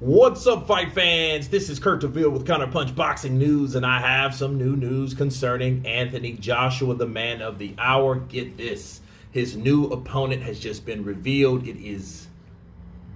What's up, fight fans? This is Kurt DeVille with Counterpunch Boxing News, and I have some new news concerning Anthony Joshua, the man of the hour. Get this. His new opponent has just been revealed. It is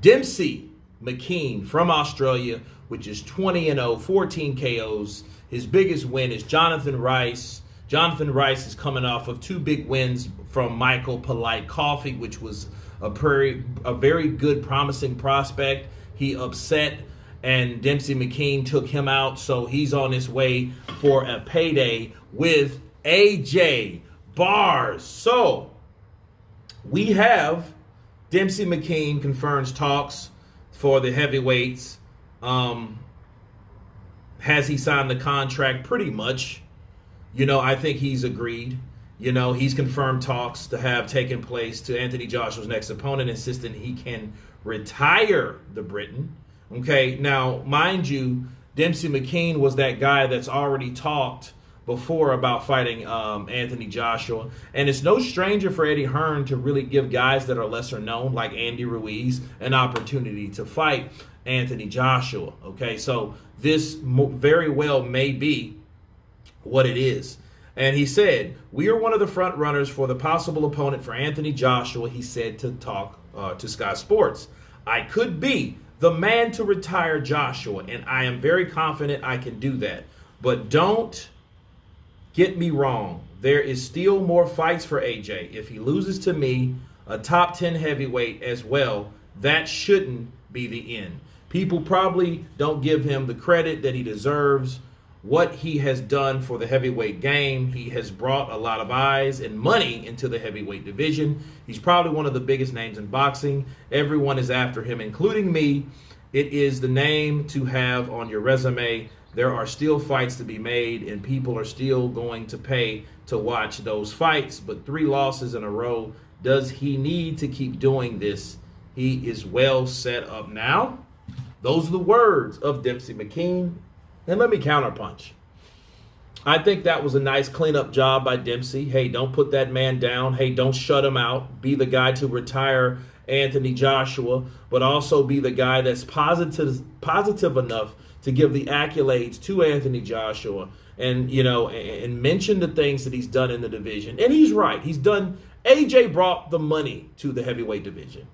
Dempsey Mckeen from Australia, which is 20-0, 14 KOs. His biggest win is Jonathan Rice. Jonathan Rice is coming off of two big wins from Michael Polite Coffee, which was a very good, promising prospect. He upset, and Dempsey Mckeen took him out, so he's on his way for a payday with AJ Bars. So we have Dempsey Mckeen confirms talks for the heavyweights. Has he signed the contract? Pretty much. I think he's agreed. He's confirmed talks to have taken place to Anthony Joshua's next opponent, insisting he can retire the Briton. Okay, now, mind you, Dempsey Mckeen was that guy that's already talked before about fighting Anthony Joshua. And it's no stranger for Eddie Hearn to really give guys that are lesser known, like Andy Ruiz, an opportunity to fight Anthony Joshua. Okay, so this very well may be what it is. And he said, "We are one of the front runners for the possible opponent for Anthony Joshua," he said to talk to Sky Sports. "I could be the man to retire Joshua, and I am very confident I can do that. But don't get me wrong. There is still more fights for AJ. If he loses to me, a top 10 heavyweight as well, that shouldn't be the end. People probably don't give him the credit that he deserves. What he has done for the heavyweight game, he has brought a lot of eyes and money into the heavyweight division. He's probably one of the biggest names in boxing. Everyone is after him, including me. It is the name to have on your resume. There are still fights to be made, and people are still going to pay to watch those fights. But 3 losses in a row, does he need to keep doing this? He is well set up now." Those are the words of Dempsey Mckeen. And let me counterpunch. I think that was a nice cleanup job by Dempsey. Hey, don't put that man down. Hey, don't shut him out. Be the guy to retire Anthony Joshua, but also be the guy that's positive enough to give the accolades to Anthony Joshua and, and mention the things that he's done in the division. And he's right. AJ brought the money to the heavyweight division.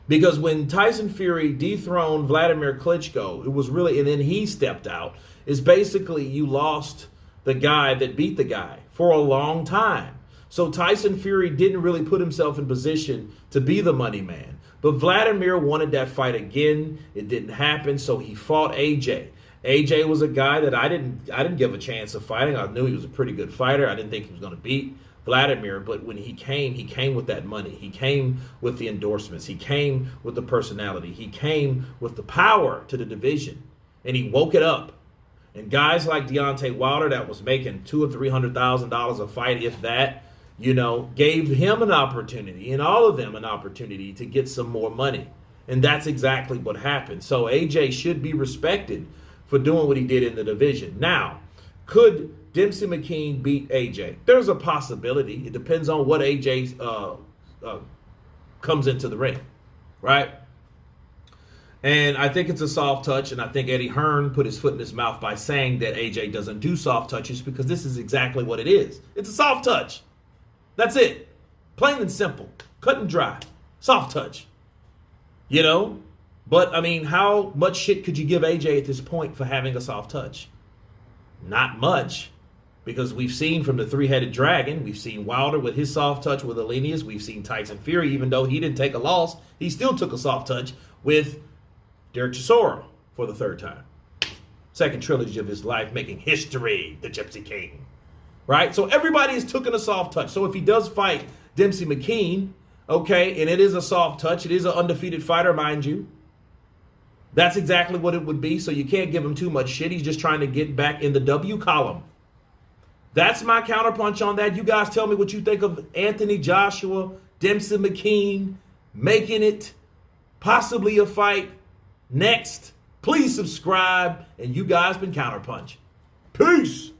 Because when Tyson Fury dethroned Vladimir Klitschko, it was really, and then he stepped out, is basically you lost the guy that beat the guy for a long time. So Tyson Fury didn't really put himself in position to be the money man. But Vladimir wanted that fight again. It didn't happen, so he fought AJ. AJ was a guy that I didn't give a chance of fighting. I knew he was a pretty good fighter. I didn't think he was going to beat Vladimir, but when he came with that money. He came with the endorsements. He came with the personality. He came with the power to the division, and he woke it up. And guys like Deontay Wilder, that was making $200,000 or $300,000 a fight, if that, gave him an opportunity, and all of them an opportunity to get some more money. And that's exactly what happened. So AJ should be respected for doing what he did in the division. Now, could Dempsey Mckeen beat AJ? There's a possibility. It depends on what AJ comes into the ring, right? And I think it's a soft touch, and I think Eddie Hearn put his foot in his mouth by saying that AJ doesn't do soft touches, because this is exactly what it is. It's a soft touch. That's it. Plain and simple. Cut and dry. Soft touch. But, how much shit could you give AJ at this point for having a soft touch? Not much. Because we've seen from the 3-headed dragon, we've seen Wilder with his soft touch with Alenius. We've seen Tyson Fury, even though he didn't take a loss, he still took a soft touch with Derek Chisora for the 3rd time. Second trilogy of his life, making history, the Gypsy King. Right? So everybody has taken a soft touch. So if he does fight Dempsey Mckeen, okay, and it is a soft touch, it is an undefeated fighter, mind you, that's exactly what it would be. So you can't give him too much shit. He's just trying to get back in the W column. That's my counterpunch on that. You guys tell me what you think of Anthony Joshua, Dempsey Mckeen, making it possibly a fight next. Please subscribe, and you guys been Counterpunch. Peace.